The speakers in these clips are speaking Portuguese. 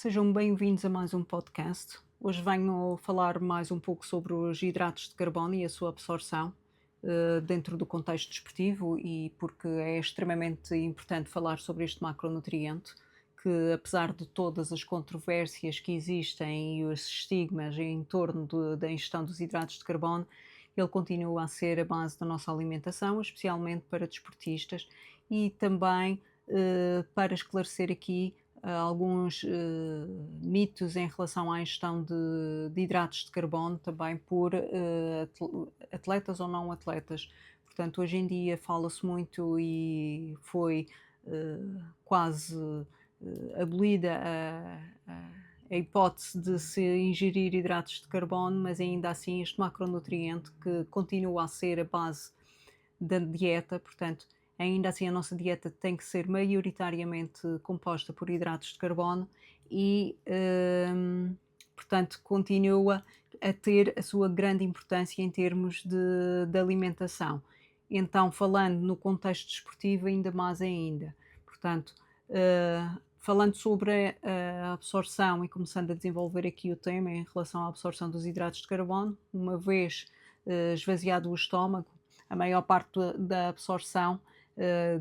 Sejam bem-vindos a mais um podcast. Hoje venho falar mais um pouco sobre os hidratos de carbono e a sua absorção dentro do contexto desportivo e porque é extremamente importante falar sobre este macronutriente que, apesar de todas as controvérsias que existem e os estigmas em torno da ingestão dos hidratos de carbono, ele continua a ser a base da nossa alimentação, especialmente para desportistas e também para esclarecer aqui alguns mitos em relação à ingestão de hidratos de carbono também por atletas ou não atletas. Portanto, hoje em dia fala-se muito e foi quase abolida a hipótese de se ingerir hidratos de carbono, mas ainda assim este macronutriente que continua a ser a base da dieta, portanto, ainda assim a nossa dieta tem que ser maioritariamente composta por hidratos de carbono e, portanto, continua a ter a sua grande importância em termos de alimentação. Então, falando no contexto desportivo, ainda mais ainda. Portanto, falando sobre a absorção e começando a desenvolver aqui o tema em relação à absorção dos hidratos de carbono, uma vez esvaziado o estômago, a maior parte da absorção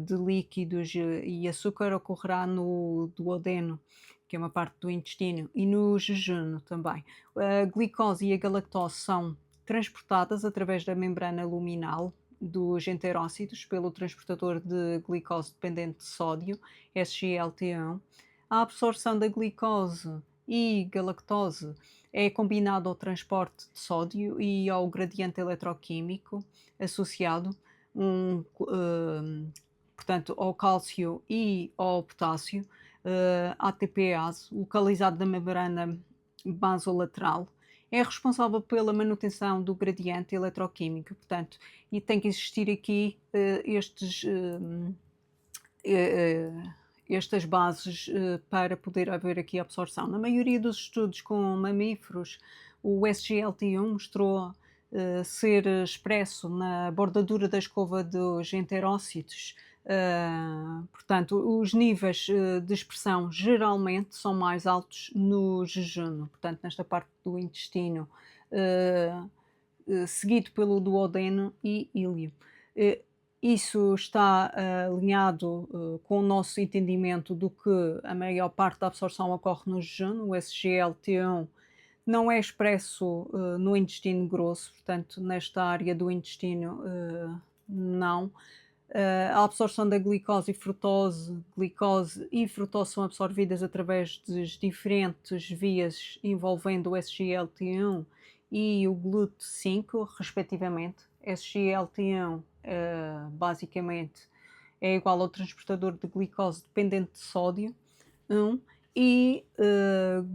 de líquidos e açúcar ocorrerá no duodeno, que é uma parte do intestino, e no jejum também. A glicose e a galactose são transportadas através da membrana luminal dos enterócitos pelo transportador de glicose dependente de sódio, SGLT1. A absorção da glicose e galactose é combinado ao transporte de sódio e ao gradiente eletroquímico associado, portanto, ao cálcio e ao potássio, ATPase, localizado na membrana basolateral, é responsável pela manutenção do gradiente eletroquímico, portanto, e tem que existir aqui eh, estas bases para poder haver aqui absorção. Na maioria dos estudos com mamíferos, o SGLT1 mostrou ser expresso na bordadura da escova dos enterócitos. Portanto, os níveis de expressão geralmente são mais altos no jejum, portanto, nesta parte do intestino, uh, seguido pelo duodeno e íleo. Eh, Isso está alinhado com o nosso entendimento do que a maior parte da absorção ocorre no jejum, o SGLT1 não é expresso no intestino grosso, portanto, nesta área do intestino, não. A absorção da glicose e frutose são absorvidas através das diferentes vias envolvendo o SGLT1 e o GLUT5, respectivamente. SGLT1, basicamente, é igual ao transportador de glicose dependente de sódio, 1, e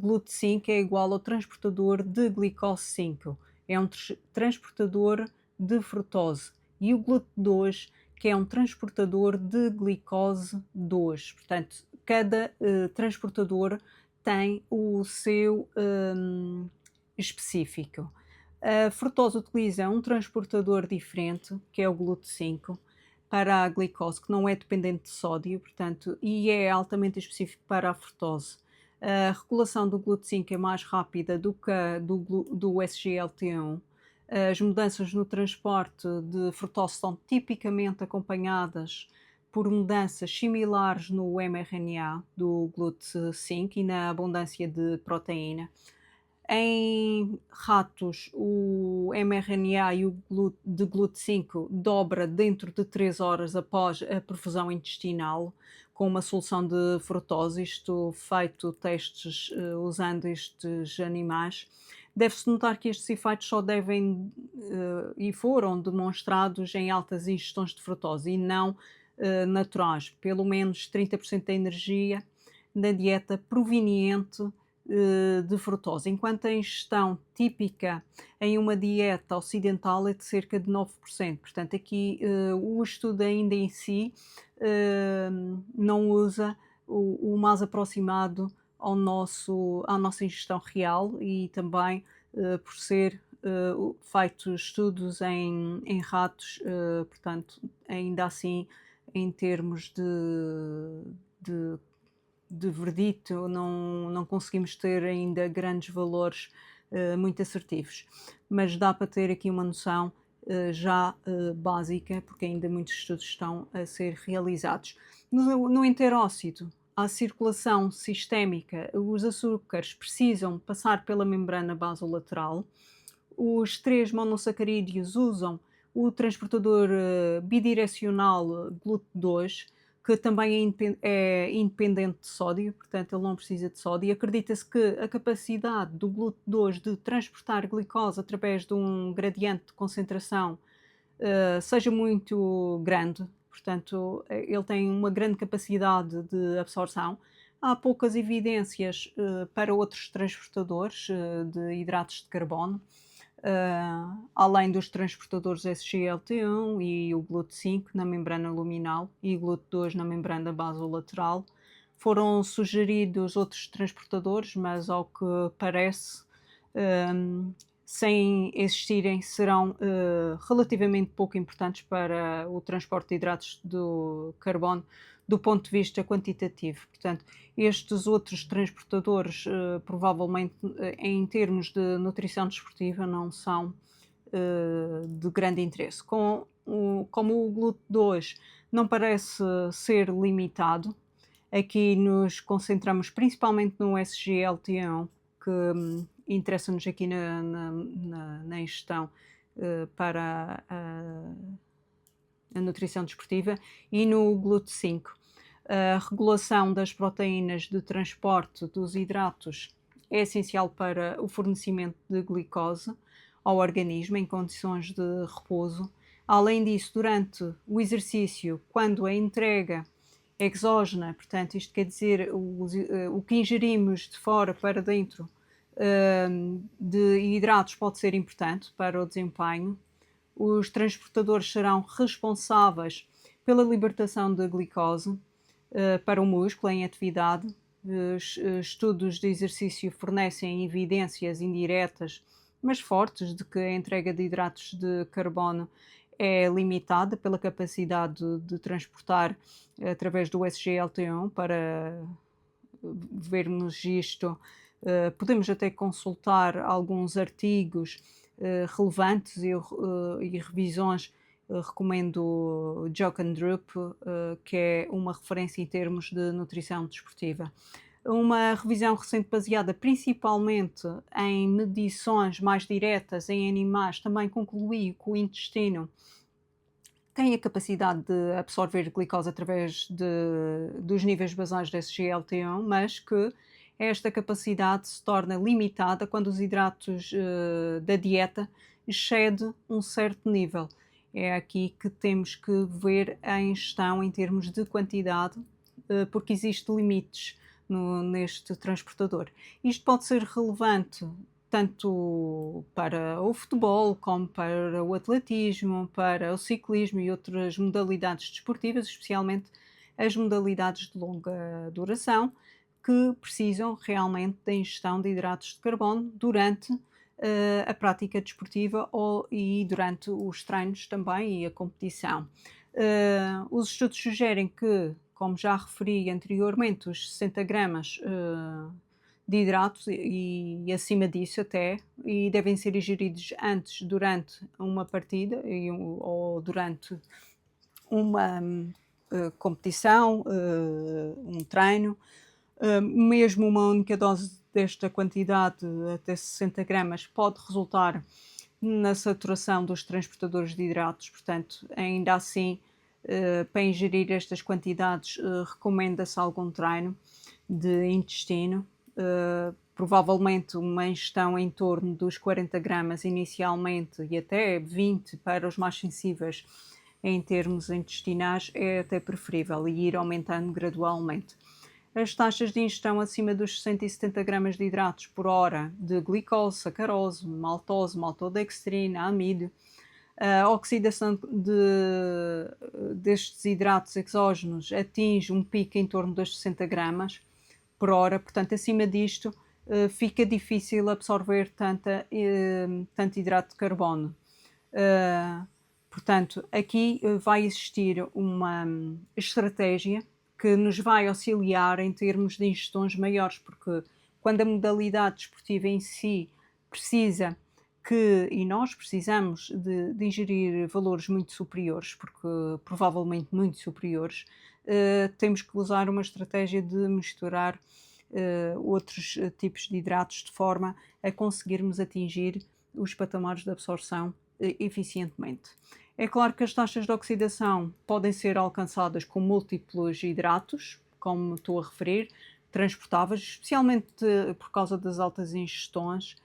GLUT5 é igual ao transportador de glicose 5. É um transportador de frutose. E o GLUT2, que é um transportador de glicose 2. Portanto, cada transportador tem o seu específico. A frutose utiliza um transportador diferente, que é o GLUT5, para a glicose, que não é dependente de sódio, portanto, e é altamente específico para a frutose. A regulação do GLUT5 é mais rápida do que a do SGLT1. As mudanças no transporte de frutose são tipicamente acompanhadas por mudanças similares no mRNA do GLUT5 e na abundância de proteína. Em ratos, o mRNA e o de GLUT5 dobra dentro de 3 horas após a perfusão intestinal, com uma solução de frutose, isto feito testes usando estes animais. Deve-se notar que estes efeitos só devem e foram demonstrados em altas ingestões de frutose e não naturais. Pelo menos 30% da energia na dieta proveniente de frutose, enquanto a ingestão típica em uma dieta ocidental é de cerca de 9%. Portanto, aqui o estudo ainda em si não usa o mais aproximado à nossa ingestão real e também por ser feitos estudos em ratos, portanto, ainda assim, em termos de de verdito, não conseguimos ter ainda grandes valores muito assertivos, mas dá para ter aqui uma noção já básica, porque ainda muitos estudos estão a ser realizados. No enterócito, à circulação sistémica, os açúcares precisam passar pela membrana basolateral. Os três monossacarídeos usam o transportador bidirecional GLUT2, que também é independente de sódio, portanto ele não precisa de sódio. Acredita-se que a capacidade do GLUT2 de transportar glicose através de um gradiente de concentração seja muito grande, portanto ele tem uma grande capacidade de absorção. Há poucas evidências para outros transportadores de hidratos de carbono, além dos transportadores SGLT1 e o GLUT5 na membrana luminal e o GLUT2 na membrana basolateral. Foram sugeridos outros transportadores, mas ao que parece, sem existirem, serão relativamente pouco importantes para o transporte de hidratos de carbono do ponto de vista quantitativo. Portanto, estes outros transportadores, provavelmente, em termos de nutrição desportiva, não são de grande interesse. Como o GLUT2 não parece ser limitado, aqui nos concentramos principalmente no SGLT1, que interessa-nos aqui na ingestão para a nutrição desportiva, e no GLUT5. A regulação das proteínas de transporte dos hidratos é essencial para o fornecimento de glicose ao organismo em condições de repouso. Além disso, durante o exercício, quando a entrega exógena, portanto, isto quer dizer o que ingerimos de fora para dentro de hidratos, pode ser importante para o desempenho. Os transportadores serão responsáveis pela libertação de glicose para o músculo em atividade. Estudos de exercício fornecem evidências indiretas, mas fortes, de que a entrega de hidratos de carbono é limitada pela capacidade de transportar através do SGLT1. Para vermos isto, podemos até consultar alguns artigos relevantes e revisões. Recomendo o Jochen Drup, que é uma referência em termos de nutrição desportiva. Uma revisão recente baseada principalmente em medições mais diretas em animais também concluiu que o intestino tem a capacidade de absorver glicose através dos níveis basais de SGLT1, mas que esta capacidade se torna limitada quando os hidratos da dieta excede um certo nível. É aqui que temos que ver a ingestão em termos de quantidade, porque existem limites neste transportador. Isto pode ser relevante tanto para o futebol, como para o atletismo, para o ciclismo e outras modalidades desportivas, especialmente as modalidades de longa duração, que precisam realmente da ingestão de hidratos de carbono durante a prática desportiva e durante os treinos também e a competição. Os estudos sugerem que, como já referi anteriormente, os 60 gramas de hidratos e acima disso até, e devem ser ingeridos antes, durante uma partida ou durante uma competição, um treino. Mesmo uma única dose desta quantidade, até 60 gramas, pode resultar na saturação dos transportadores de hidratos. Portanto, ainda assim, para ingerir estas quantidades, recomenda-se algum treino de intestino. Provavelmente uma ingestão em torno dos 40 gramas inicialmente e até 20 para os mais sensíveis em termos intestinais é até preferível, e ir aumentando gradualmente. As taxas de ingestão acima dos 170 gramas de hidratos por hora de glicose, sacarose, maltose, maltodextrina, amido, a oxidação destes hidratos exógenos atinge um pico em torno das 60 gramas por hora. Portanto, acima disto, fica difícil absorver tanto hidrato de carbono. Portanto, aqui vai existir uma estratégia que nos vai auxiliar em termos de ingestões maiores, porque quando a modalidade desportiva em si precisa e nós precisamos de ingerir valores muito superiores, porque provavelmente muito superiores, temos que usar uma estratégia de misturar outros tipos de hidratos de forma a conseguirmos atingir os patamares de absorção eficientemente. É claro que as taxas de oxidação podem ser alcançadas com múltiplos hidratos, como estou a referir, transportáveis, especialmente por causa das altas ingestões.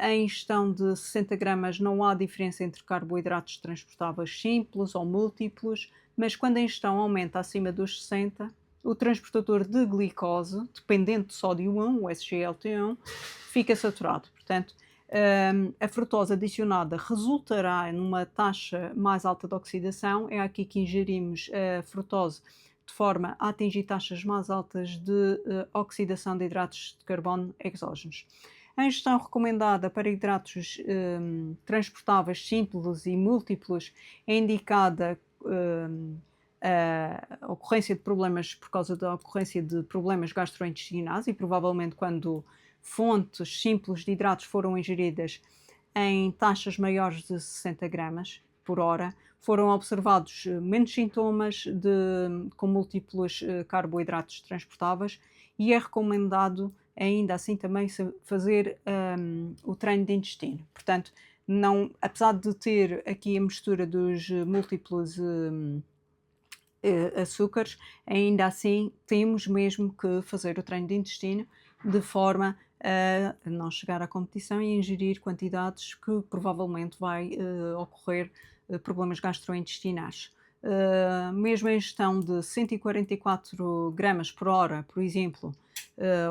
Em ingestão de 60 gramas não há diferença entre carboidratos transportáveis simples ou múltiplos, mas quando a ingestão aumenta acima dos 60, o transportador de glicose, dependente de sódio 1, o SGLT1, fica saturado. Portanto, a frutose adicionada resultará numa taxa mais alta de oxidação. É aqui que ingerimos a frutose de forma a atingir taxas mais altas de oxidação de hidratos de carbono exógenos. A ingestão recomendada para hidratos transportáveis simples e múltiplos é indicada a ocorrência de problemas por causa da ocorrência de problemas gastrointestinais e provavelmente quando fontes simples de hidratos foram ingeridas em taxas maiores de 60 gramas por hora, foram observados menos sintomas com múltiplos carboidratos transportáveis e é recomendado ainda assim também fazer o treino de intestino. Portanto, não, apesar de ter aqui a mistura dos múltiplos açúcares, ainda assim temos mesmo que fazer o treino de intestino de forma a não chegar à competição e ingerir quantidades que provavelmente vai ocorrer problemas gastrointestinais. Mesmo a ingestão de 144 gramas por hora, por exemplo,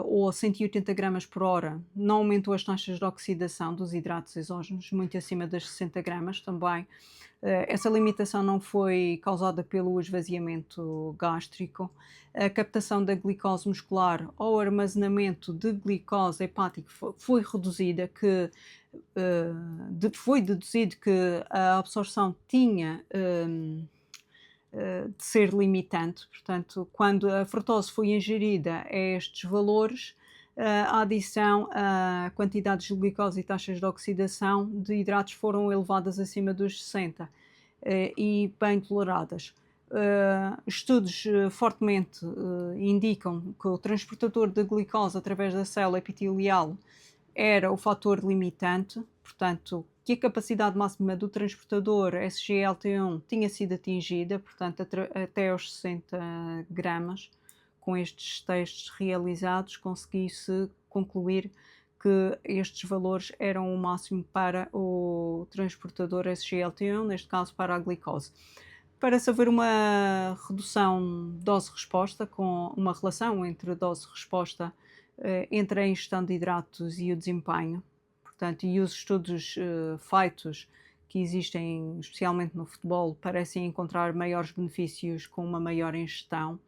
ou 180 gramas por hora, não aumentou as taxas de oxidação dos hidratos exógenos, muito acima das 60 gramas também. Essa limitação não foi causada pelo esvaziamento gástrico. A captação da glicose muscular ou armazenamento de glicose hepático foi reduzida, foi deduzido que a absorção tinha de ser limitante. Portanto, quando a frutose foi ingerida a estes valores, a adição a quantidades de glicose e taxas de oxidação de hidratos foram elevadas acima dos 60 e bem toleradas. Estudos fortemente indicam que o transportador de glicose através da célula epitelial era o fator limitante, portanto, que a capacidade máxima do transportador SGLT1 tinha sido atingida, portanto, até aos 60 gramas. Com estes testes realizados, consegui-se concluir que estes valores eram o máximo para o transportador SGLT1, neste caso para a glicose. Para se haver uma redução dose-resposta, com uma relação entre dose-resposta entre a ingestão de hidratos e o desempenho, portanto, e os estudos feitos que existem, especialmente no futebol, parecem encontrar maiores benefícios com uma maior ingestão.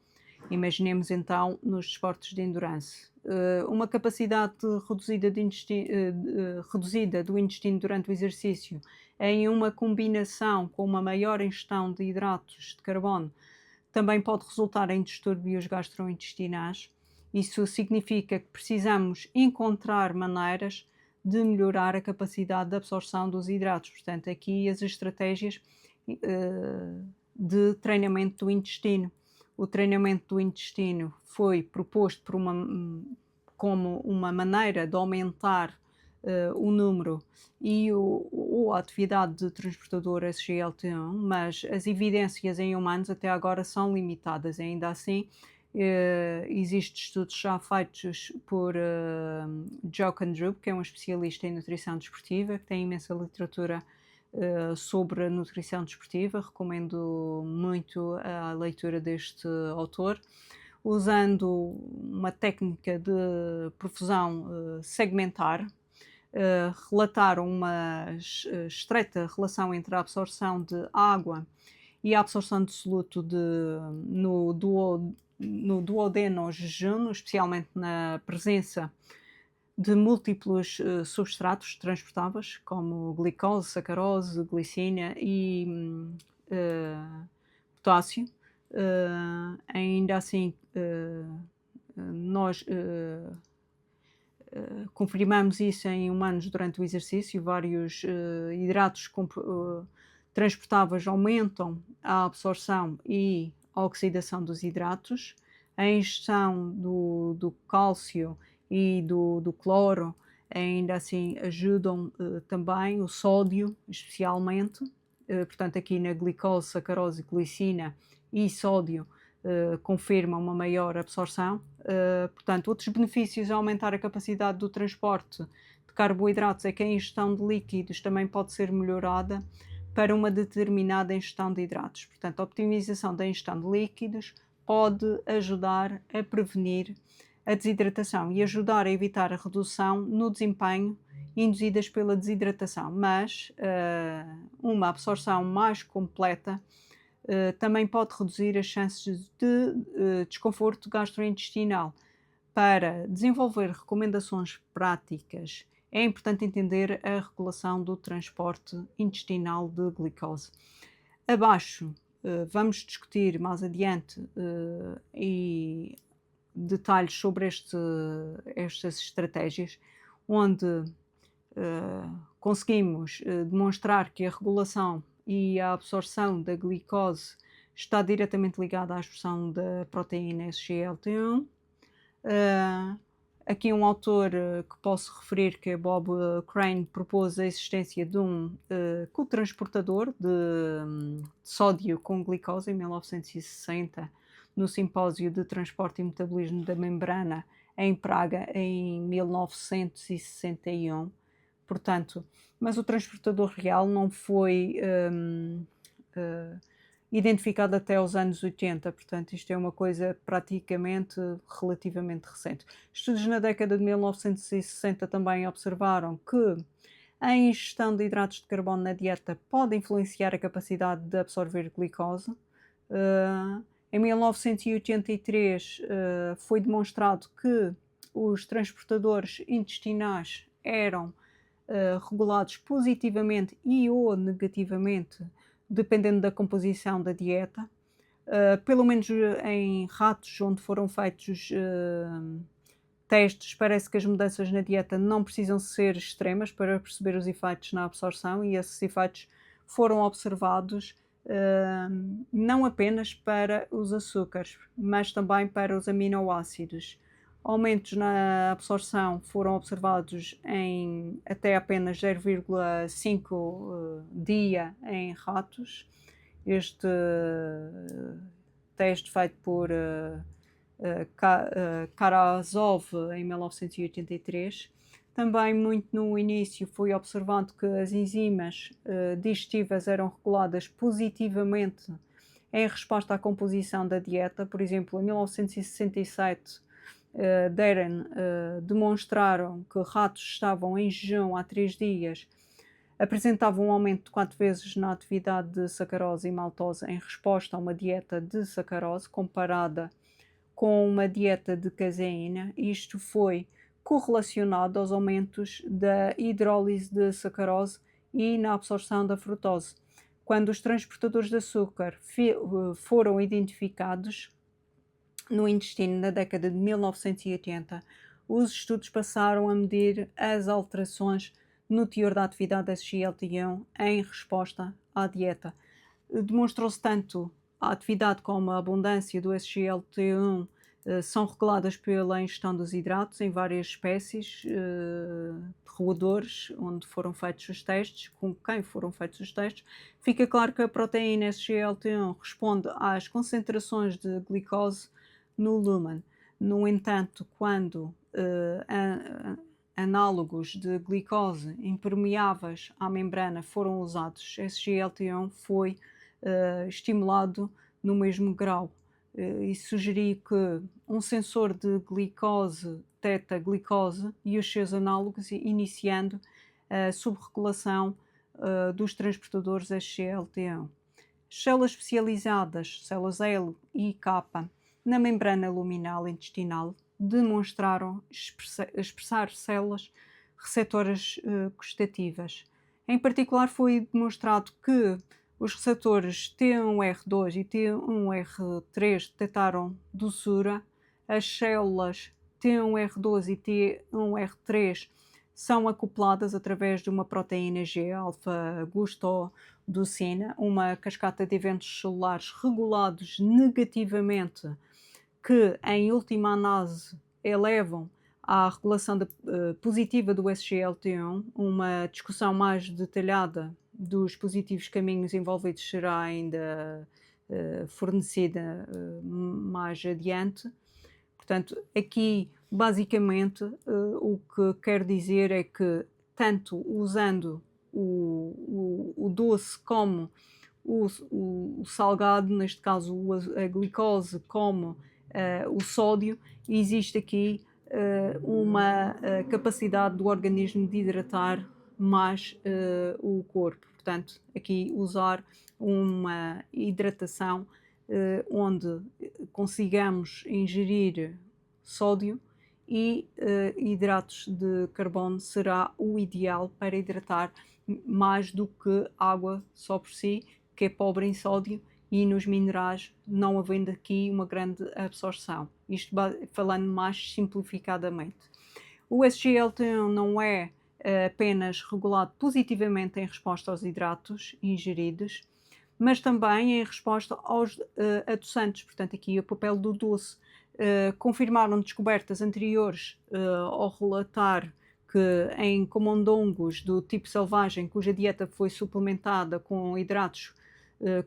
Imaginemos então nos desportos de endurance. Uma capacidade reduzida do intestino durante o exercício em uma combinação com uma maior ingestão de hidratos de carbono também pode resultar em distúrbios gastrointestinais. Isso significa que precisamos encontrar maneiras de melhorar a capacidade de absorção dos hidratos. Portanto, aqui as estratégias de treinamento do intestino. O treinamento do intestino foi proposto como uma maneira de aumentar o número ou a atividade de transportador SGLT1, mas as evidências em humanos até agora são limitadas. Ainda assim, existem estudos já feitos por Joe Kandrup, que é um especialista em nutrição desportiva, que tem imensa literatura sobre a nutrição desportiva. Recomendo muito a leitura deste autor, usando uma técnica de perfusão segmentar. Relataram uma estreita relação entre a absorção de água e a absorção de soluto no duodeno jejum, especialmente na presença de múltiplos substratos transportáveis, como glicose, sacarose, glicina e potássio. ainda assim, nós confirmamos isso em humanos durante o exercício. Vários hidratos transportáveis aumentam a absorção e a oxidação dos hidratos. A ingestão do cálcio e do cloro ainda assim ajudam também, o sódio especialmente. Portanto, aqui na glicose, sacarose, glicina e sódio confirma uma maior absorção. Portanto, outros benefícios a aumentar a capacidade do transporte de carboidratos é que a ingestão de líquidos também pode ser melhorada para uma determinada ingestão de hidratos. Portanto, a optimização da ingestão de líquidos pode ajudar a prevenir a desidratação e ajudar a evitar a redução no desempenho induzidas pela desidratação, mas uma absorção mais completa também pode reduzir as chances de desconforto gastrointestinal. Para desenvolver recomendações práticas, é importante entender a regulação do transporte intestinal de glicose. Abaixo, vamos discutir mais adiante e detalhes sobre estas estratégias, onde conseguimos demonstrar que a regulação e a absorção da glicose está diretamente ligada à expressão da proteína SGLT1. Aqui um autor que posso referir, que é Bob Crane, propôs a existência de um cotransportador de sódio com glicose em 1960, no Simpósio de Transporte e Metabolismo da Membrana em Praga, em 1961. Portanto, mas o transportador real não foi identificado até os anos 80, portanto isto é uma coisa praticamente relativamente recente. Estudos na década de 1960 também observaram que a ingestão de hidratos de carbono na dieta pode influenciar a capacidade de absorver glicose. Em 1983 foi demonstrado que os transportadores intestinais eram regulados positivamente e ou negativamente, dependendo da composição da dieta. Pelo menos em ratos onde foram feitos testes, parece que as mudanças na dieta não precisam ser extremas para perceber os efeitos na absorção, e esses efeitos foram observados não apenas para os açúcares, mas também para os aminoácidos. Aumentos na absorção foram observados em até apenas 0,5 dia em ratos. Este teste feito por Karazov em 1983. Também muito no início foi observado que as enzimas digestivas eram reguladas positivamente em resposta à composição da dieta. Por exemplo, em 1967, Darren demonstraram que ratos estavam em jejum há 3 dias apresentavam um aumento de 4 vezes na atividade de sacarose e maltose em resposta a uma dieta de sacarose comparada com uma dieta de caseína. Isto foi correlacionado aos aumentos da hidrólise de sacarose e na absorção da frutose. Quando os transportadores de açúcar foram identificados no intestino na década de 1980, os estudos passaram a medir as alterações no teor da atividade SGLT1 em resposta à dieta. Demonstrou-se tanto a atividade como a abundância do SGLT1 são reguladas pela ingestão dos hidratos em várias espécies de roedores onde foram feitos os testes, com quem foram feitos os testes. Fica claro que a proteína SGLT1 responde às concentrações de glicose no lumen. No entanto, quando análogos de glicose impermeáveis à membrana foram usados, SGLT1 foi estimulado no mesmo grau. E sugeri que um sensor de glicose detecta glicose e os seus análogos, iniciando a subregulação dos transportadores SGLT1. Células especializadas, células L e K, na membrana luminal intestinal, demonstraram expressar células receptoras gustativas. Em particular, foi demonstrado que Os receptores T1R2 e T1R3 detectaram doçura. As células T1R2 e T1R3 são acopladas através de uma proteína G, alfa-gustodocina, uma cascata de eventos celulares regulados negativamente que, em última análise, elevam à regulação positiva do SGLT1. Uma discussão mais detalhada dos positivos caminhos envolvidos será ainda fornecida mais adiante. Portanto, aqui, basicamente, o que quero dizer é que, tanto usando o doce como o salgado, neste caso a glicose, como o sódio, existe aqui uma capacidade do organismo de hidratar mais o corpo. Portanto, aqui usar uma hidratação onde consigamos ingerir sódio e hidratos de carbono será o ideal para hidratar mais do que água só por si, que é pobre em sódio e nos minerais, não havendo aqui uma grande absorção. Isto falando mais simplificadamente. O SGLT1 não é apenas regulado positivamente em resposta aos hidratos ingeridos, mas também em resposta aos adoçantes. Portanto, aqui o papel do doce. Confirmaram descobertas anteriores ao relatar que em camundongos do tipo selvagem, cuja dieta foi suplementada com hidratos,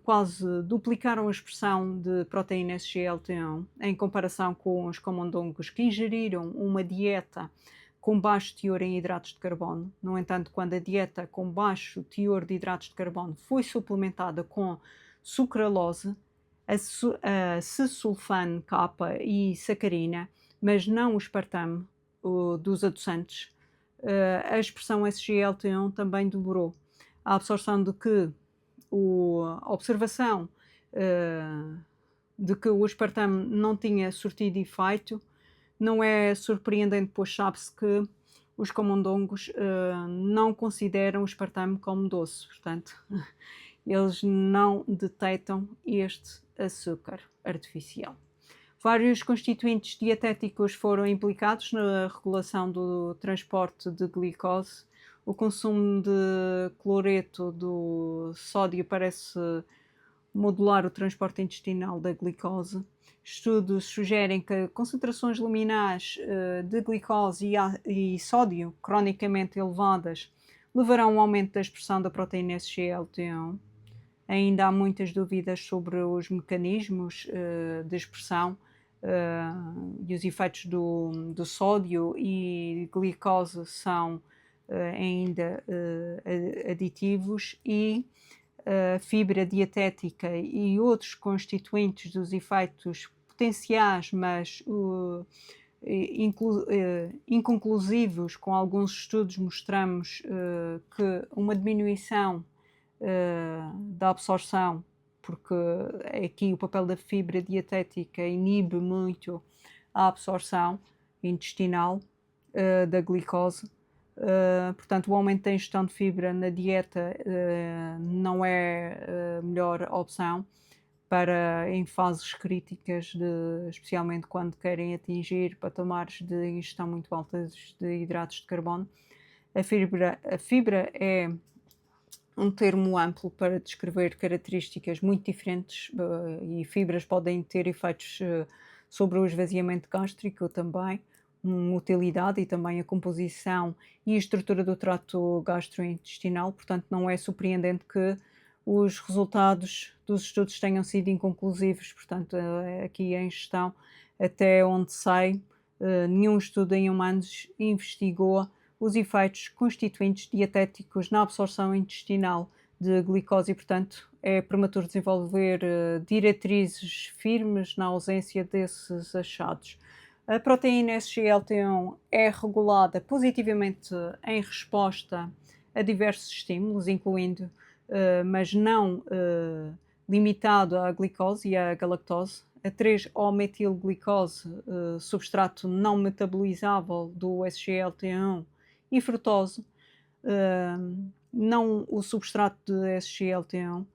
quase duplicaram a expressão de proteína SGLT1 em comparação com os camundongos que ingeriram uma dieta com baixo teor em hidratos de carbono. No entanto, quando a dieta com baixo teor de hidratos de carbono foi suplementada com sucralose, a cesulfame K e sacarina, mas não o aspartame dos adoçantes, a expressão SGLT1 também dobrou. A absorção de que a observação de que o aspartame não tinha surtido efeito não é surpreendente, pois sabe-se que os camundongos não consideram o aspartame como doce, portanto, eles não detectam este açúcar artificial. Vários constituintes dietéticos foram implicados na regulação do transporte de glicose. O consumo de cloreto do sódio parece modular o transporte intestinal da glicose. Estudos sugerem que concentrações luminais de glicose e sódio cronicamente elevadas levarão a um aumento da expressão da proteína SGLT1. Ainda há muitas dúvidas sobre os mecanismos de expressão e os efeitos do sódio e glicose são ainda aditivos, e a fibra dietética e outros constituintes dos efeitos potenciais, mas inconclusivos. Com alguns estudos mostramos que uma diminuição da absorção, porque aqui o papel da fibra dietética inibe muito a absorção intestinal da glicose. Portanto, o aumento da ingestão de fibra na dieta não é a melhor opção para em fases críticas, especialmente quando querem atingir patamares de ingestão muito altas de hidratos de carbono. A fibra é um termo amplo para descrever características muito diferentes e fibras podem ter efeitos sobre o esvaziamento gástrico também, uma utilidade, e também a composição e a estrutura do trato gastrointestinal. Portanto, não é surpreendente que os resultados dos estudos tenham sido inconclusivos. Portanto, aqui em gestão, até onde sei, nenhum estudo em humanos investigou os efeitos constituintes dietéticos na absorção intestinal de glicose e, portanto, é prematuro desenvolver diretrizes firmes na ausência desses achados. A proteína SGLT1 é regulada positivamente em resposta a diversos estímulos, incluindo, mas não limitado à glicose e à galactose, a 3-O-metilglicose, substrato não metabolizável do SGLT1, e frutose, não o substrato de SGLT1,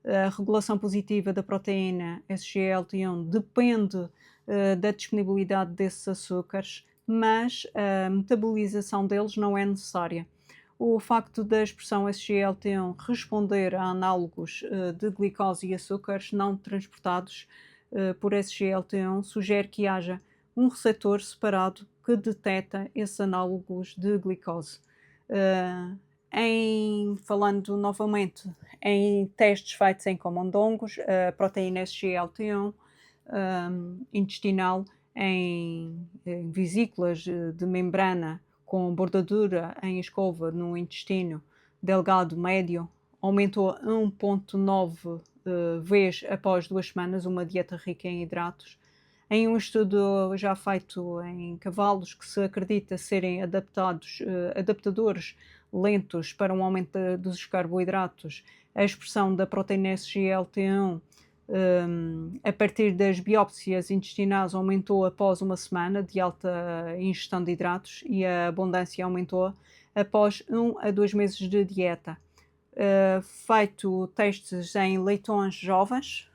A regulação positiva da proteína SGLT1 depende da disponibilidade desses açúcares, mas a metabolização deles não é necessária. O facto da expressão SGLT1 responder a análogos de glicose e açúcares não transportados por SGLT1 sugere que haja um receptor separado que detecta esses análogos de glicose. Eh, Falando novamente em testes feitos em camundongos, a proteína SGLT1 intestinal em vesículas de membrana com bordadura em escova no intestino delgado médio aumentou a 1,9 vezes após 2 semanas uma dieta rica em hidratos. Em um estudo já feito em cavalos que se acredita serem adaptadores lentos para um aumento dos carboidratos, a expressão da proteína SGLT1 a partir das biópsias intestinais aumentou após 1 semana de alta ingestão de hidratos e a abundância aumentou após 1 a 2 meses de dieta. Feito testes em leitões jovens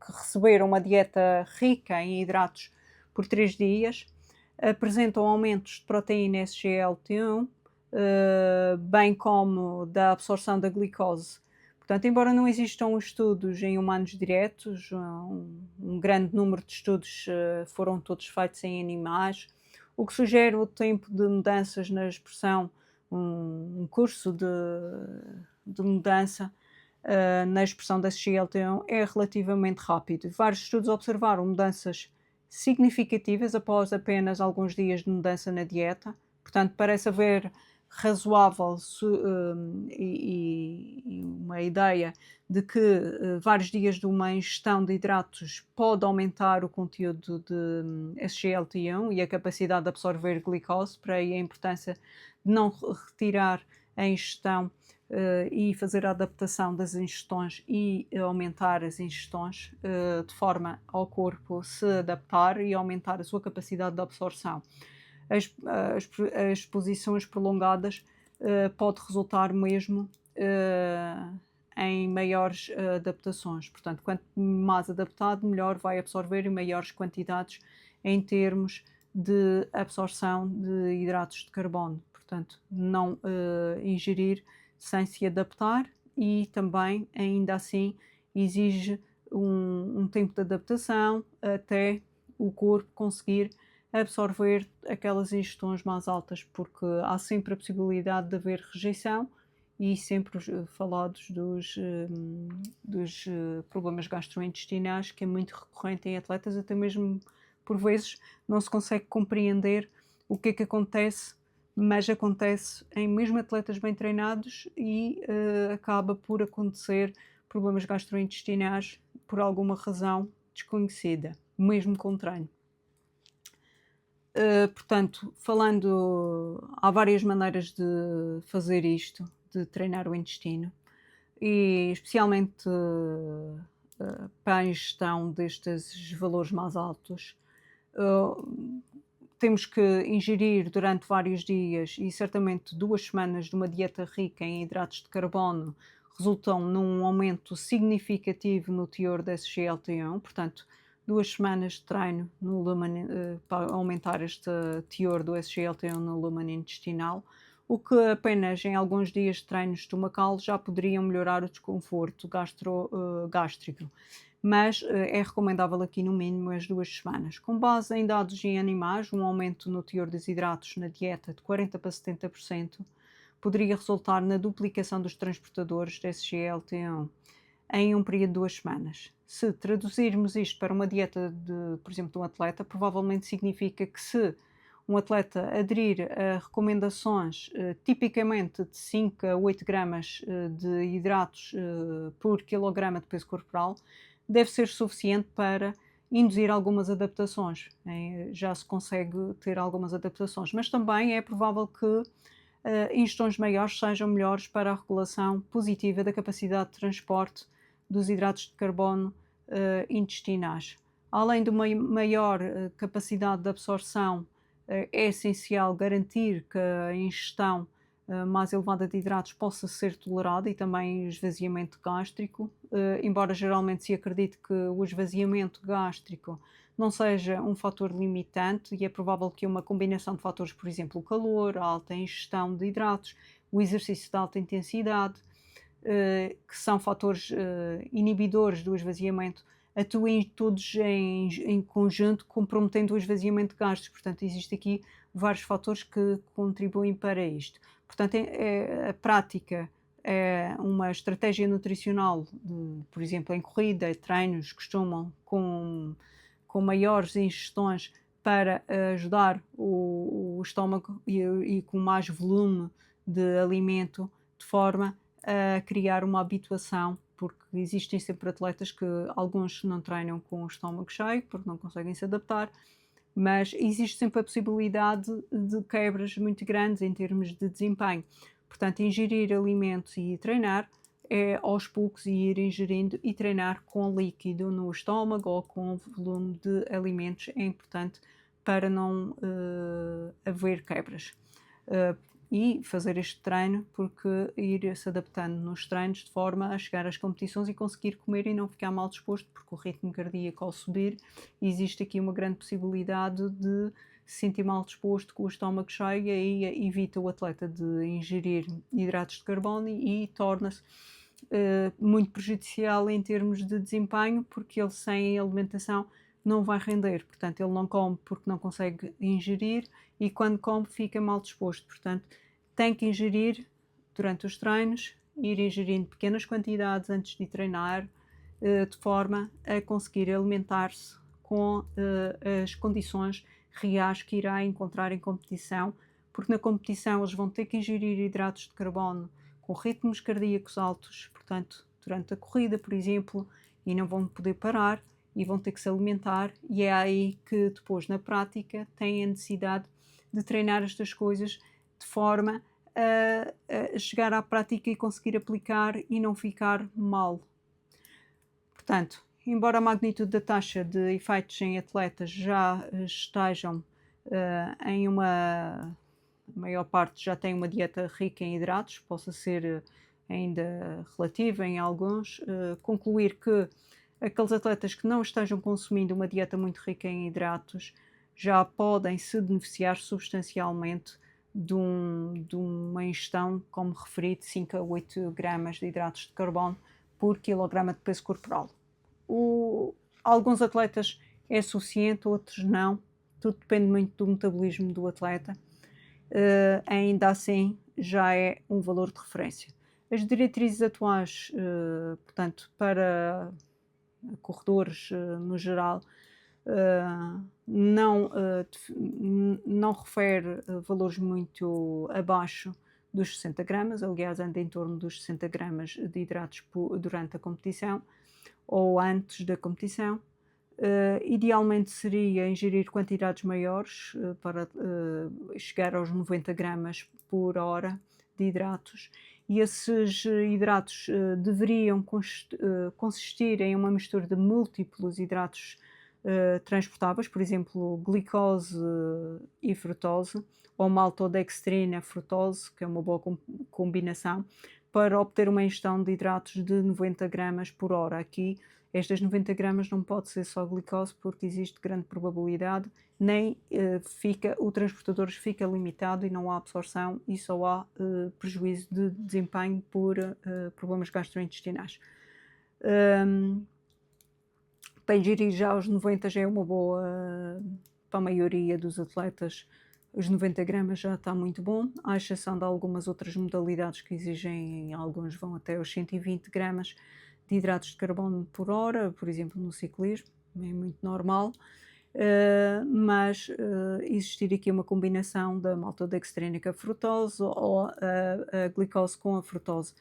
que receberam uma dieta rica em hidratos por 3 dias, apresentam aumentos de proteína SGLT1, bem como da absorção da glicose. Portanto, embora não existam estudos em humanos diretos, um grande número de estudos foram todos feitos em animais, o que sugere o tempo de mudanças na expressão, um curso de mudança na expressão da SGLT1 é relativamente rápido. Vários estudos observaram mudanças significativas após apenas alguns dias de mudança na dieta, portanto, parece haver razoável e uma ideia de que vários dias de uma ingestão de hidratos pode aumentar o conteúdo de SGLT1 e a capacidade de absorver glicose, por aí a importância de não retirar a ingestão e fazer a adaptação das ingestões e aumentar as ingestões de forma ao corpo se adaptar e aumentar a sua capacidade de absorção. As exposições prolongadas pode resultar mesmo em maiores adaptações. Portanto, quanto mais adaptado, melhor vai absorver em maiores quantidades em termos de absorção de hidratos de carbono. Portanto, não ingerir sem se adaptar e também, ainda assim, exige um tempo de adaptação até o corpo conseguir absorver aquelas ingestões mais altas, porque há sempre a possibilidade de haver rejeição e sempre falados dos problemas gastrointestinais, que é muito recorrente em atletas, até mesmo por vezes não se consegue compreender o que é que acontece, mas acontece em mesmo atletas bem treinados e acaba por acontecer problemas gastrointestinais por alguma razão desconhecida, mesmo com treino. Portanto, há várias maneiras de fazer isto, de treinar o intestino, e especialmente para a ingestão destes valores mais altos. Temos que ingerir durante vários dias e certamente 2 semanas de uma dieta rica em hidratos de carbono resultam num aumento significativo no teor da SGLT1, portanto, 2 semanas de treino para aumentar este teor do SGLT1 no lumen intestinal, o que apenas em alguns dias de treino estomacal já poderiam melhorar o desconforto gástrico. Mas é recomendável aqui no mínimo as 2 semanas. Com base em dados em animais, um aumento no teor de hidratos na dieta de 40% para 70% poderia resultar na duplicação dos transportadores de SGLT1 em um período de 2 semanas. Se traduzirmos isto para uma dieta, por exemplo, de um atleta, provavelmente significa que se um atleta aderir a recomendações tipicamente de 5 a 8 gramas de hidratos por quilograma de peso corporal, deve ser suficiente para induzir algumas adaptações. Já se consegue ter algumas adaptações, mas também é provável que ingestões maiores sejam melhores para a regulação positiva da capacidade de transporte dos hidratos de carbono intestinais. Além de uma maior capacidade de absorção, é essencial garantir que a ingestão mais elevada de hidratos possa ser tolerada e também esvaziamento gástrico, embora geralmente se acredite que o esvaziamento gástrico não seja um fator limitante e é provável que uma combinação de fatores, por exemplo, o calor, a alta ingestão de hidratos, o exercício de alta intensidade, que são fatores inibidores do esvaziamento, atuem todos em conjunto, comprometendo o esvaziamento de gases. Portanto, existe aqui vários fatores que contribuem para isto. Portanto, a prática é uma estratégia nutricional, por exemplo, em corrida, treinos, costumam com maiores ingestões para ajudar o estômago e com mais volume de alimento, de forma a criar uma habituação, porque existem sempre atletas que alguns não treinam com o estômago cheio, porque não conseguem se adaptar, mas existe sempre a possibilidade de quebras muito grandes em termos de desempenho. Portanto, ingerir alimentos e treinar é aos poucos ir ingerindo e treinar com líquido no estômago ou com volume de alimentos é importante para não haver quebras. E fazer este treino, porque ir se adaptando nos treinos de forma a chegar às competições e conseguir comer e não ficar mal disposto, porque o ritmo cardíaco ao subir, existe aqui uma grande possibilidade de se sentir mal disposto com o estômago cheio e aí evita o atleta de ingerir hidratos de carbono e torna-se muito prejudicial em termos de desempenho, porque ele sem alimentação não vai render, portanto ele não come porque não consegue ingerir e quando come fica mal disposto, portanto tem que ingerir durante os treinos, ir ingerindo pequenas quantidades antes de treinar, de forma a conseguir alimentar-se com as condições reais que irá encontrar em competição, porque na competição eles vão ter que ingerir hidratos de carbono com ritmos cardíacos altos, portanto durante a corrida, por exemplo, e não vão poder parar e vão ter que se alimentar, e é aí que depois na prática têm a necessidade de treinar estas coisas de forma a chegar à prática e conseguir aplicar e não ficar mal. Portanto, embora a magnitude da taxa de efeitos em atletas já estejam em uma a maior parte já tem uma dieta rica em hidratos, possa ser ainda relativa em alguns, concluir que aqueles atletas que não estejam consumindo uma dieta muito rica em hidratos já podem se beneficiar substancialmente de uma ingestão, como referi, de 5 a 8 gramas de hidratos de carbono por quilograma de peso corporal. Alguns atletas é suficiente, outros não, tudo depende muito do metabolismo do atleta. Ainda assim já é um valor de referência. As diretrizes atuais, portanto, para corredores no geral, não refere valores muito abaixo dos 60 gramas, aliás anda em torno dos 60 gramas de hidratos durante a competição ou antes da competição. Idealmente seria ingerir quantidades maiores para chegar aos 90 gramas por hora de hidratos, e esses hidratos deveriam consistir em uma mistura de múltiplos hidratos transportáveis, por exemplo, glicose e frutose, ou maltodextrina frutose, que é uma boa combinação, para obter uma ingestão de hidratos de 90 gramas por hora. Aqui estas 90 gramas não pode ser só glicose, porque existe grande probabilidade, nem o transportador fica limitado e não há absorção e só há prejuízo de desempenho por problemas gastrointestinais. Para ingerir já os 90 já é uma boa, para a maioria dos atletas, os 90 gramas já está muito bom, à exceção de algumas outras modalidades que exigem, alguns vão até aos 120 gramas de hidratos de carbono por hora, por exemplo no ciclismo, é muito normal, mas existir aqui uma combinação da maltodextrina com a frutose ou a glicose com a frutose.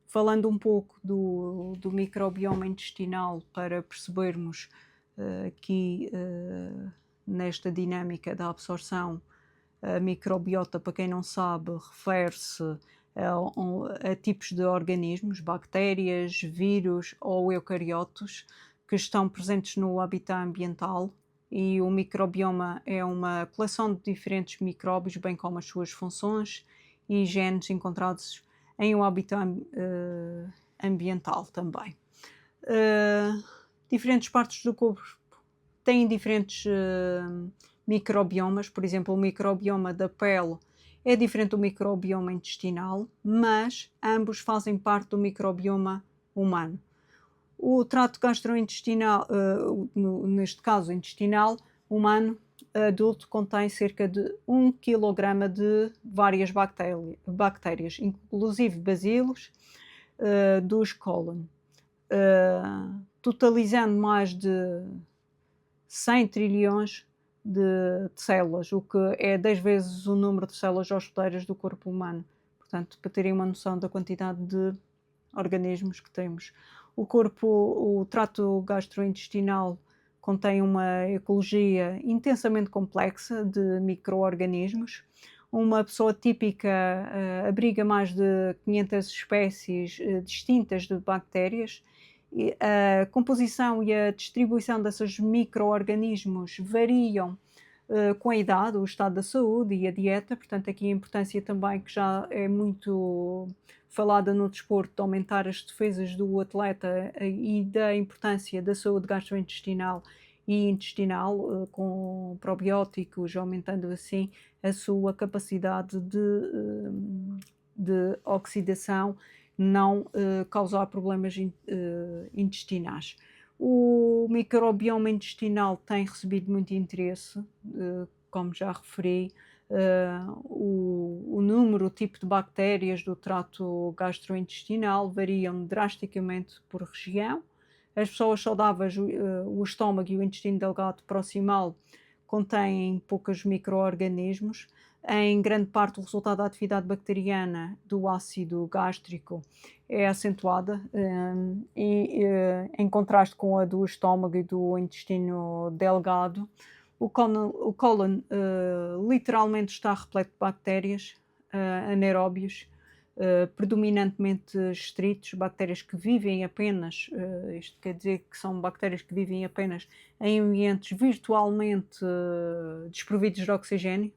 Falando um pouco do microbioma intestinal, para percebermos aqui nesta dinâmica da absorção, a microbiota, para quem não sabe, refere-se a tipos de organismos, bactérias, vírus ou eucariotos, que estão presentes no habitat ambiental e o microbioma é uma coleção de diferentes micróbios, bem como as suas funções e genes encontrados em um habitat ambiental também. Eh, Diferentes partes do corpo têm diferentes microbiomas, por exemplo, o microbioma da pele é diferente do microbioma intestinal, mas ambos fazem parte do microbioma humano. O trato gastrointestinal, neste caso intestinal, humano, adulto, contém cerca de 1 kg de várias bactérias, inclusive bacilos dos colon, totalizando mais de 100 trilhões de células, o que é 10 vezes o número de células hospedeiras do corpo humano. Portanto, para terem uma noção da quantidade de organismos que temos. O trato gastrointestinal contém uma ecologia intensamente complexa de micro-organismos. Uma pessoa típica abriga mais de 500 espécies distintas de bactérias. A composição e a distribuição desses micro-organismos variam com a idade, o estado da saúde e a dieta, portanto, aqui a importância também que já é muito falada no desporto, de aumentar as defesas do atleta e da importância da saúde gastrointestinal e intestinal, com probióticos, aumentando assim a sua capacidade de oxidação, não causar problemas intestinais. O microbioma intestinal tem recebido muito interesse, como já referi. O número, o tipo de bactérias do trato gastrointestinal variam drasticamente por região. As pessoas saudáveis, o estômago e o intestino delgado proximal contêm poucos micro-organismos. Em grande parte, o resultado da atividade bacteriana do ácido gástrico é acentuada, em contraste com a do estômago e do intestino delgado. O cólon literalmente está repleto de bactérias anaeróbios, predominantemente estritos, bactérias que vivem apenas, isto quer dizer que são bactérias que vivem apenas em ambientes virtualmente desprovidos de oxigênio.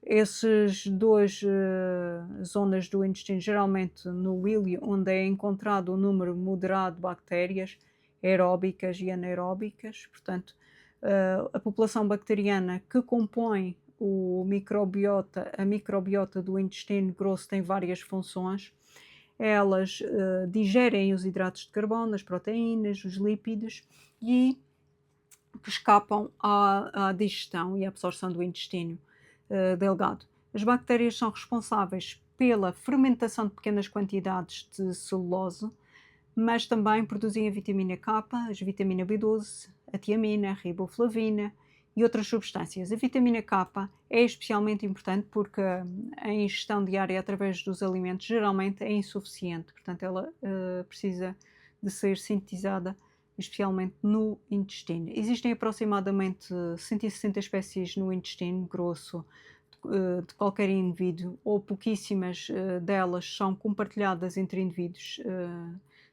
Esses duas zonas do intestino, geralmente no íleo, onde é encontrado um número moderado de bactérias aeróbicas e anaeróbicas, portanto, a população bacteriana que compõe a microbiota do intestino grosso tem várias funções. Elas digerem os hidratos de carbono, as proteínas, os lípidos e que escapam à digestão e à absorção do intestino delgado. As bactérias são responsáveis pela fermentação de pequenas quantidades de celulose, mas também produzem a vitamina K, a vitamina B12, a tiamina, a riboflavina e outras substâncias. A vitamina K é especialmente importante porque a ingestão diária através dos alimentos geralmente é insuficiente, portanto ela precisa de ser sintetizada especialmente no intestino. Existem aproximadamente 160 espécies no intestino grosso de qualquer indivíduo, ou pouquíssimas delas são compartilhadas entre indivíduos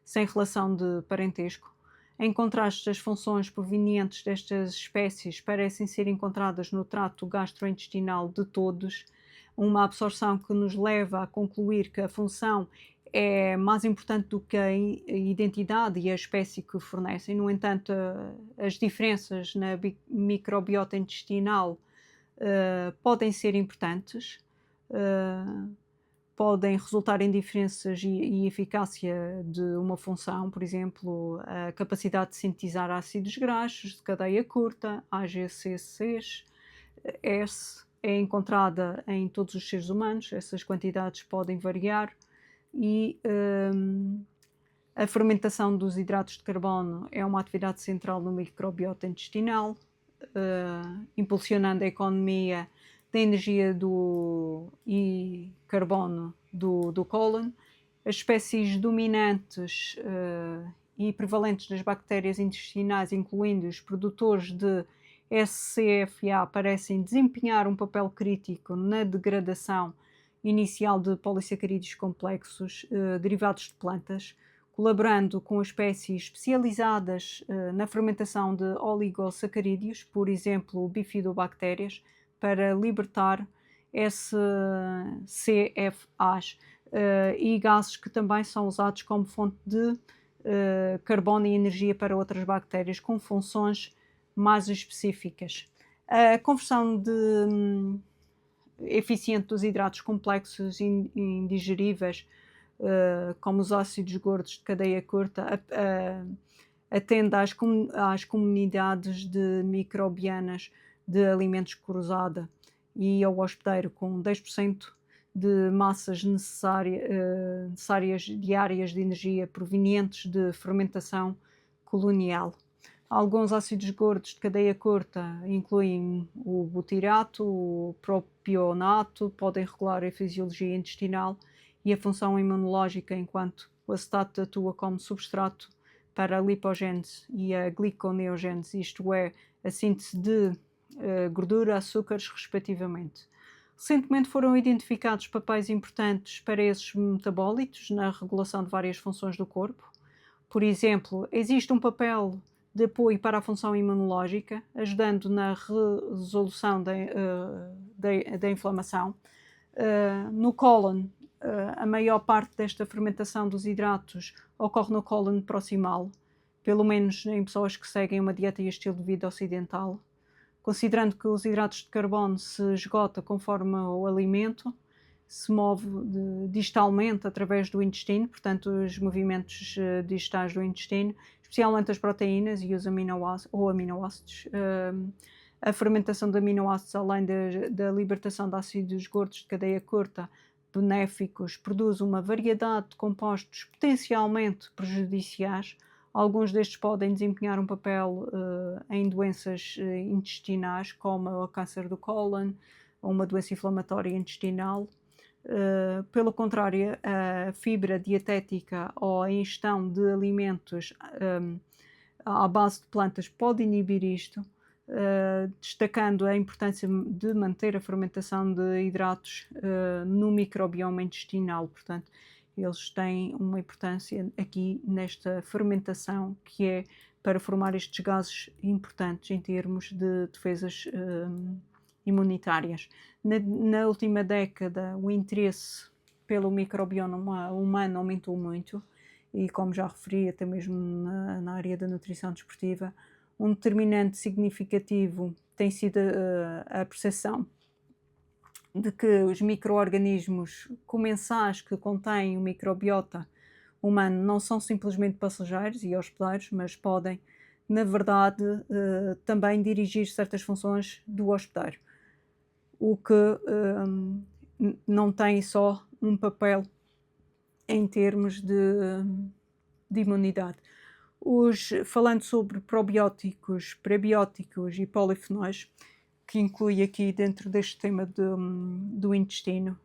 sem relação de parentesco. Em contraste, as funções provenientes destas espécies parecem ser encontradas no trato gastrointestinal de todos, uma absorção que nos leva a concluir que a função é mais importante do que a identidade e a espécie que fornecem. No entanto, as diferenças na microbiota intestinal podem ser importantes, podem resultar em diferenças e eficácia de uma função, por exemplo, a capacidade de sintetizar ácidos graxos de cadeia curta, AGCCs, S, é encontrada em todos os seres humanos, essas quantidades podem variar e a fermentação dos hidratos de carbono é uma atividade central no microbiota intestinal, impulsionando a economia da energia e carbono do cólon. As espécies dominantes e prevalentes das bactérias intestinais, incluindo os produtores de SCFA, parecem desempenhar um papel crítico na degradação inicial de polissacarídeos complexos derivados de plantas, colaborando com espécies especializadas na fermentação de oligosacarídeos, por exemplo, bifidobactérias, para libertar SCFAs e gases que também são usados como fonte de carbono e energia para outras bactérias com funções mais específicas. A conversão eficiente dos hidratos complexos e indigeríveis, como os ácidos gordos de cadeia curta, atende às comunidades de microbianas de alimentos cruzada e ao hospedeiro com 10% de massas necessárias diárias de energia provenientes de fermentação colonial. Alguns ácidos gordos de cadeia curta incluem o butirato, o propionato, podem regular a fisiologia intestinal e a função imunológica, enquanto o acetato atua como substrato para a lipogênese e a gliconeogênese, isto é, a síntese de gordura, açúcares, respectivamente. Recentemente foram identificados papéis importantes para esses metabólitos na regulação de várias funções do corpo. Por exemplo, existe um papel de apoio para a função imunológica, ajudando na resolução da inflamação. No cólon, a maior parte desta fermentação dos hidratos ocorre no cólon proximal, pelo menos em pessoas que seguem uma dieta e estilo de vida ocidental. Considerando que os hidratos de carbono se esgota conforme o alimento, se move distalmente através do intestino, portanto os movimentos distais do intestino, especialmente as proteínas e os aminoácidos. A fermentação de aminoácidos, além da libertação de ácidos gordos de cadeia curta benéficos, produz uma variedade de compostos potencialmente prejudiciais. Alguns destes podem desempenhar um papel em doenças intestinais, como o câncer do cólon ou uma doença inflamatória intestinal. Pelo contrário, a fibra dietética ou a ingestão de alimentos à base de plantas pode inibir isto, destacando a importância de manter a fermentação de hidratos no microbioma intestinal. Portanto, eles têm uma importância aqui nesta fermentação, que é para formar estes gases importantes em termos de defesas imunitárias. Na última década, o interesse pelo microbioma humano aumentou muito e, como já referi, até mesmo na área da nutrição desportiva, um determinante significativo tem sido a percepção de que os micro-organismos comensais que contêm o microbiota humano não são simplesmente passageiros e hospedeiros, mas podem, na verdade, também dirigir certas funções do hospedeiro, o que não tem só um papel em termos de imunidade. Falando sobre probióticos, prebióticos e polifenóis, que inclui aqui dentro deste tema do intestino,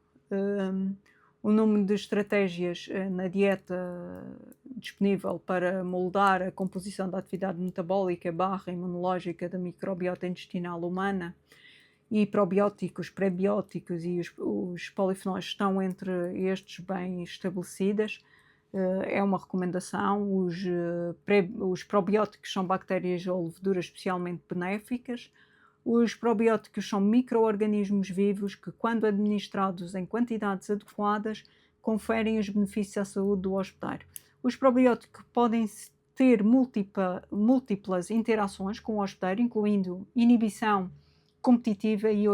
o número de estratégias na dieta disponível para moldar a composição da atividade metabólica / imunológica da microbiota intestinal humana, e probióticos, prebióticos e os polifenóis estão entre estes bem estabelecidas. É uma recomendação. Os probióticos são bactérias ou leveduras especialmente benéficas. Os probióticos são micro-organismos vivos que, quando administrados em quantidades adequadas, conferem os benefícios à saúde do hospedeiro. Os probióticos podem ter múltiplas interações com o hospedeiro, incluindo inibição competitiva e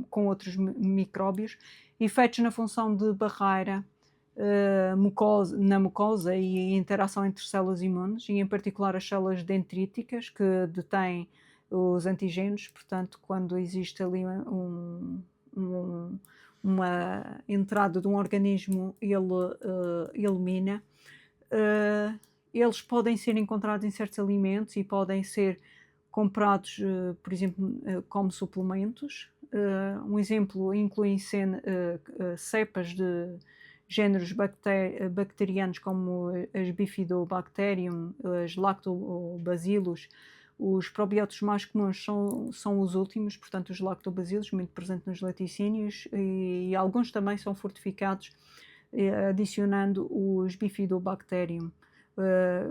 com outros micróbios, efeitos na função de barreira na mucosa e interação entre células imunes, e em particular as células dendríticas que detêm os antigénios. Portanto, quando existe ali uma entrada de um organismo, ele elimina. Eles podem ser encontrados em certos alimentos e podem ser comprados, por exemplo, como suplementos. Um exemplo inclui cepas de géneros bacterianos como as Bifidobacterium, as Lactobacillus. Os probióticos mais comuns são os últimos, portanto os lactobacilos, muito presentes nos laticínios, e alguns também são fortificados adicionando os Bifidobacterium.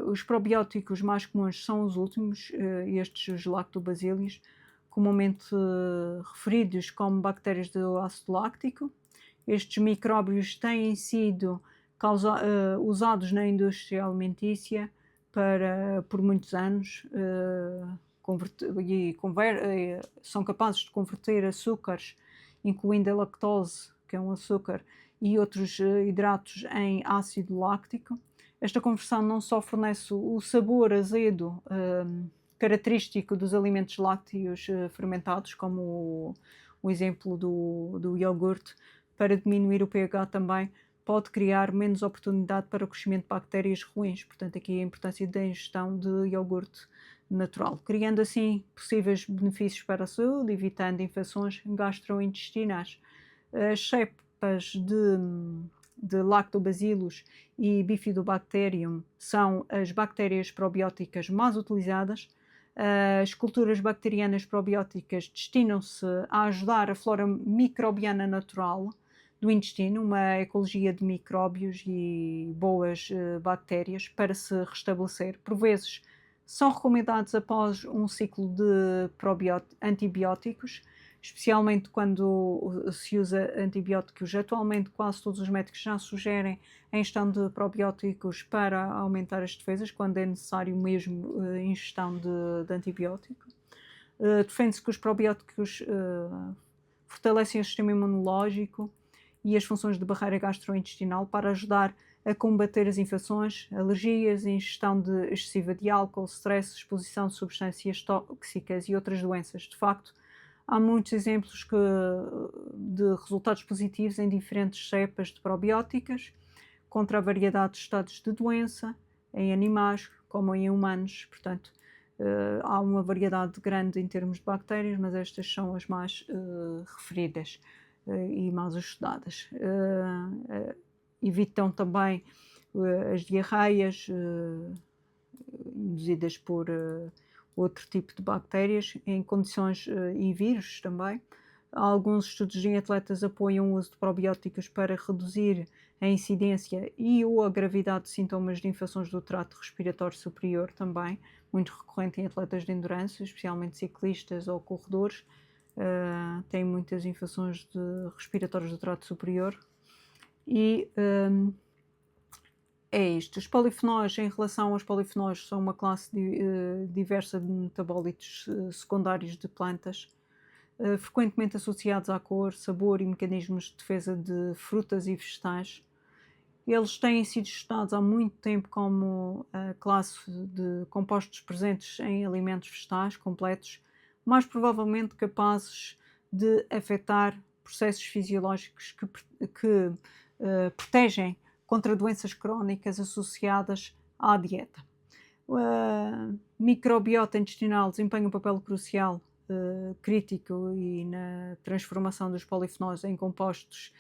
Os probióticos mais comuns são os últimos, estes os lactobacillus, comumente referidos como bactérias do ácido láctico. Estes micróbios têm sido usados na indústria alimentícia por muitos anos, são capazes de converter açúcares, incluindo a lactose, que é um açúcar, e outros hidratos em ácido láctico. Esta conversão não só fornece o sabor azedo característico dos alimentos lácteos fermentados, como o exemplo do iogurte, para diminuir o pH também, pode criar menos oportunidade para o crescimento de bactérias ruins. Portanto, aqui a importância da ingestão de iogurte natural, criando assim possíveis benefícios para a saúde, evitando infecções gastrointestinais. As cepas de lactobacillus e bifidobacterium são as bactérias probióticas mais utilizadas. As culturas bacterianas probióticas destinam-se a ajudar a flora microbiana natural do intestino, uma ecologia de micróbios e boas bactérias para se restabelecer. Por vezes são recomendados após um ciclo de antibióticos, especialmente quando se usa antibióticos. Atualmente quase todos os médicos já sugerem a ingestão de probióticos para aumentar as defesas, quando é necessário mesmo ingestão de antibiótico. Defende-se que os probióticos fortalecem o sistema imunológico e as funções de barreira gastrointestinal para ajudar a combater as infecções, alergias, ingestão excessiva de álcool, stress, exposição de substâncias tóxicas e outras doenças. De facto, há muitos exemplos de resultados positivos em diferentes cepas de probióticas contra a variedade de estados de doença em animais como em humanos. Portanto, há uma variedade grande em termos de bactérias, mas estas são as mais referidas e mais estudadas. Evitam também as diarreias induzidas por outro tipo de bactérias em condições e vírus também. Alguns estudos em atletas apoiam o uso de probióticos para reduzir a incidência e ou a gravidade de sintomas de infecções do trato respiratório superior também, muito recorrente em atletas de endurance, especialmente ciclistas ou corredores. Têm muitas infecções respiratórias do trato superior. E é isto. Os polifenóis, em relação aos polifenóis, são uma classe diversa de metabólitos secundários de plantas, frequentemente associados à cor, sabor e mecanismos de defesa de frutas e vegetais. Eles têm sido estudados há muito tempo como a classe de compostos presentes em alimentos vegetais completos, mais provavelmente capazes de afetar processos fisiológicos que protegem contra doenças crónicas associadas à dieta. A microbiota intestinal desempenha um papel crucial, crítico e na transformação dos polifenóis em compostos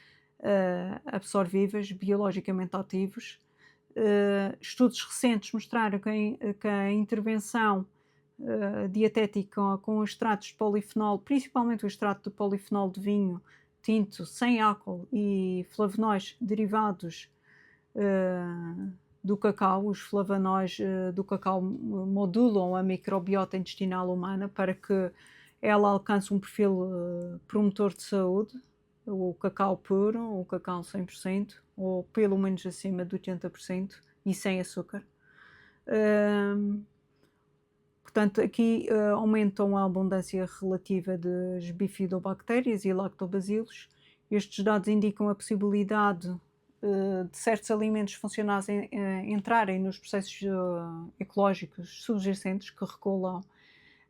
absorvíveis, biologicamente ativos. Estudos recentes mostraram que a intervenção dietética com os extratos de polifenol, principalmente o extrato de polifenol de vinho tinto sem álcool e flavonoides derivados do cacau, os flavonóis do cacau modulam a microbiota intestinal humana para que ela alcance um perfil promotor de saúde, o cacau puro, o cacau 100%, ou pelo menos acima de 80% e sem açúcar. Portanto, aqui aumentam a abundância relativa das bifidobactérias e lactobacilos. Estes dados indicam a possibilidade de certos alimentos funcionais entrarem nos processos ecológicos subjacentes que regulam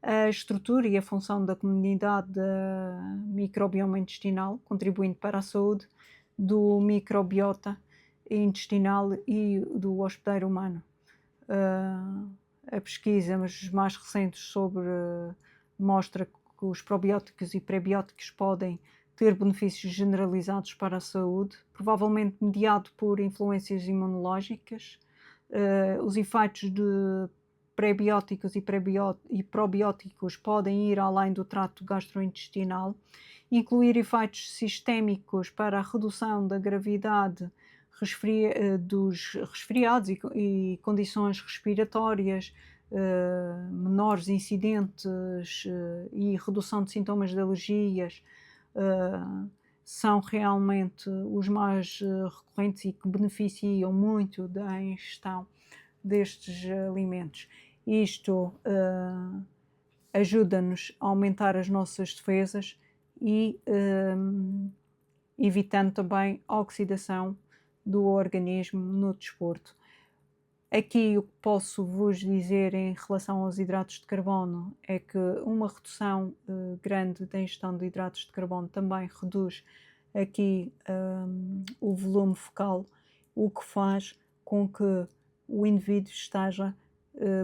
a estrutura e a função da comunidade da microbioma intestinal, contribuindo para a saúde do microbiota intestinal e do hospedeiro humano. A pesquisa mais recentes mostra que os probióticos e prebióticos podem ter benefícios generalizados para a saúde, provavelmente mediado por influências imunológicas. Os efeitos de prebióticos e probióticos podem ir além do trato gastrointestinal, incluir efeitos sistémicos para a redução da gravidade dos resfriados e condições respiratórias, menores incidentes, e redução de sintomas de alergias, eh, são realmente os mais recorrentes e que beneficiam muito da ingestão destes alimentos. Isto ajuda-nos a aumentar as nossas defesas e evitando também a oxidação do organismo no desporto. Aqui o que posso vos dizer em relação aos hidratos de carbono é que uma redução grande da ingestão de hidratos de carbono também reduz aqui o volume focal, o que faz com que o indivíduo esteja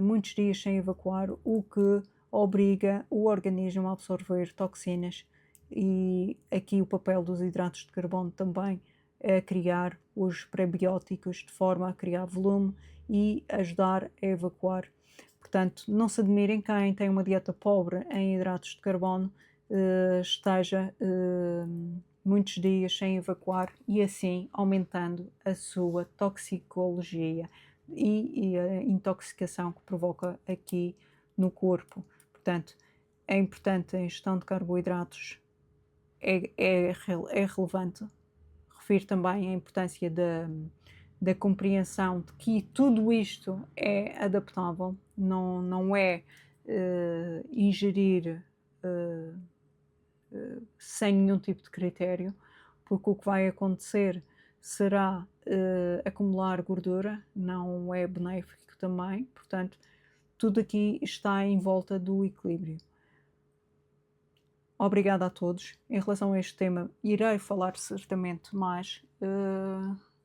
muitos dias sem evacuar, o que obriga o organismo a absorver toxinas, e aqui o papel dos hidratos de carbono também é criar os prebióticos de forma a criar volume e ajudar a evacuar. Portanto, não se admirem quem tem uma dieta pobre em hidratos de carbono esteja muitos dias sem evacuar e assim aumentando a sua toxicologia e a intoxicação que provoca aqui no corpo. Portanto, é importante a ingestão de carboidratos, é relevante. Refiro também a importância da compreensão de que tudo isto é adaptável, não é ingerir sem nenhum tipo de critério, porque o que vai acontecer será acumular gordura, não é benéfico também, portanto, tudo aqui está em volta do equilíbrio. Obrigada a todos. Em relação a este tema, irei falar certamente mais,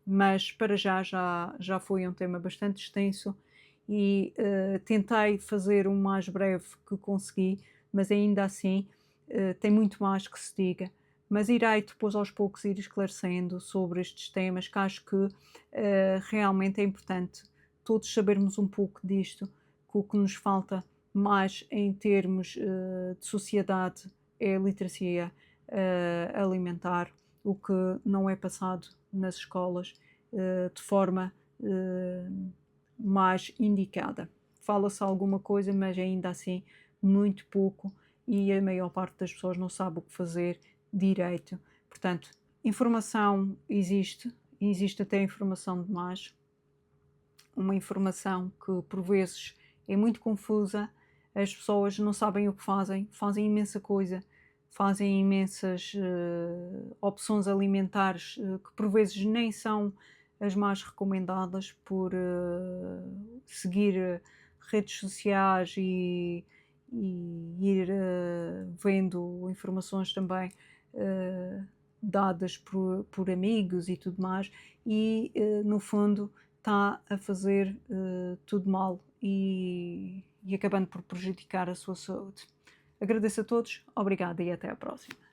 mas para já foi um tema bastante extenso e tentei fazer o mais breve que consegui, mas ainda assim tem muito mais que se diga. Mas irei depois aos poucos ir esclarecendo sobre estes temas, que acho que realmente é importante todos sabermos um pouco disto, que o que nos falta mais em termos de sociedade é a literacia alimentar, o que não é passado nas escolas de forma mais indicada. Fala-se alguma coisa, mas ainda assim muito pouco, e a maior parte das pessoas não sabe o que fazer direito. Portanto, informação existe até informação demais, uma informação que por vezes é muito confusa, as pessoas não sabem o que fazem imensa coisa, fazem imensas opções alimentares que por vezes nem são as mais recomendadas, por seguir redes sociais e ir vendo informações também dadas por amigos e tudo mais, e no fundo está a fazer tudo mal e acabando por prejudicar a sua saúde. Agradeço a todos, obrigada e até à próxima.